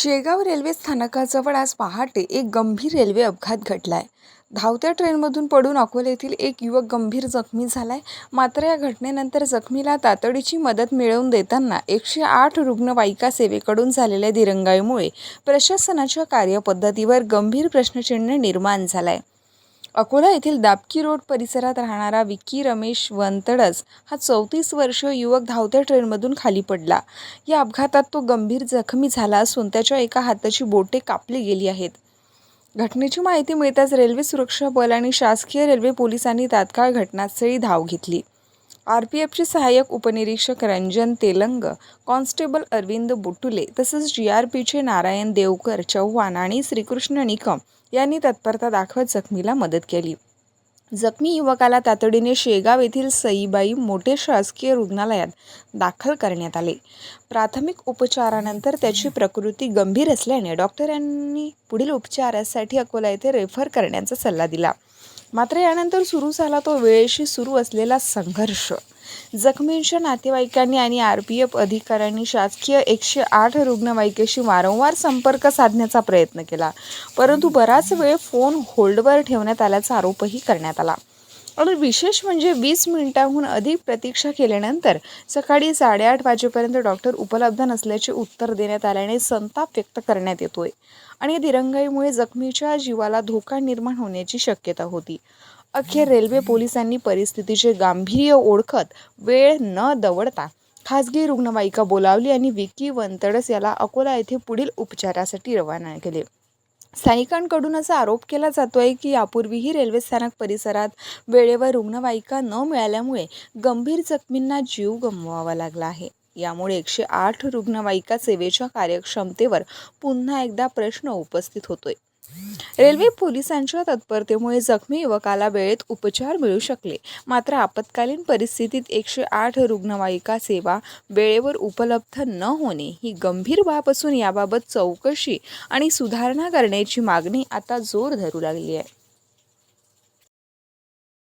Shegaon railway स्थानकाजवळ आज पहाटे एक गंभीर रेल्वे अपघात घडलाय। धावत्या ट्रेनमधून पडून अकोला येथील एक युवक गंभीर जखमी झालाय। मात्र या घटनेनंतर जखमीला तातडीची मदत मिळवून देताना 108 रुग्णवाहिका सेवेकडून झालेल्या दिरंगाईमुळे प्रशासनाच्या कार्यपद्धतीवर गंभीर प्रश्नचिन्ह निर्माण झालाय। अकोला येथील दापकी रोड परिसरात राहणारा विक्की रमेश वंतडस हा 34 वर्षीय युवक धावत्या ट्रेनमधून खाली पडला। या अपघातात तो गंभीर जखमी झाला असून त्याच्या एका हाताची बोटे कापली गेली आहेत। घटनेची माहिती मिळताच रेल्वे सुरक्षा बल आणि शासकीय रेल्वे पोलिसांनी तात्काळ घटनास्थळी धाव घेतली। आरपीएफचे सहाय्यक उपनिरीक्षक रंजन तेलंग, कॉन्स्टेबल अरविंद बुटुले तसंच जीआरपीचे नारायण देवकर चव्हाण आणि श्रीकृष्ण निकम यांनी तत्परता दाखवत जखमीला मदत केली। जखमी युवकाला तातडीने शेगाव येथील सईबाई मोठे शासकीय रुग्णालयात दाखल करण्यात आले। प्राथमिक उपचारानंतर त्याची प्रकृती गंभीर असल्याने डॉक्टरांनी पुढील उपचारासाठी अकोला येथे रेफर करण्याचा सल्ला दिला। मात्र यानंतर सुरू झाला तो वेळेशी सुरू असलेला संघर्ष। जखमींच्या नातेवाईकांनी आणि आरपीएफ अधिकाऱ्यांनी शासकीय 108 रुग्णवाहिकेशी वारंवार संपर्क साधण्याचा प्रयत्न केला, परंतु बराच वेळ फोन होल्डवर ठेवण्यात आल्याचा आरोपही करण्यात आला। आणि विशेष म्हणजे 20 मिनिटांहून अधिक प्रतीक्षा केल्यानंतर सकाळी 8:30 वाजेपर्यंत डॉक्टर उपलब्ध नसल्याचे उत्तर देण्यात आल्याने संताप व्यक्त करण्यात येतोय। आणि दिरंगाईमुळे जखमीच्या जीवाला धोका निर्माण होण्याची शक्यता होती। अखेर रेल्वे पोलिसांनी परिस्थितीचे गांभीर्य ओळखत वेळ न दवडता खासगी रुग्णवाहिका बोलावली आणि विक्की वंतडस याला अकोला येथे पुढील उपचारासाठी रवाना केले। स्थानिकांकडून असा आरोप केला जातोय की यापूर्वीही रेल्वे स्थानक परिसरात वेळेवर रुग्णवाहिका न मिळाल्यामुळे गंभीर जखमींना जीव गमवावा लागला आहे। यामुळे 108 रुग्णवाहिका सेवेच्या कार्यक्षमतेवर पुन्हा एकदा प्रश्न उपस्थित होतोय। रेल्वे पोलिसांच्या तत्परतेमुळे जखमी युवकाला वेळेत उपचार मिळू शकले, मात्र आपत्कालीन परिस्थितीत 108 रुग्णवाहिका सेवा वेळेवर उपलब्ध न होणे ही गंभीर बाब असून याबाबत चौकशी आणि सुधारणा करण्याची मागणी आता जोर धरू लागली आहे।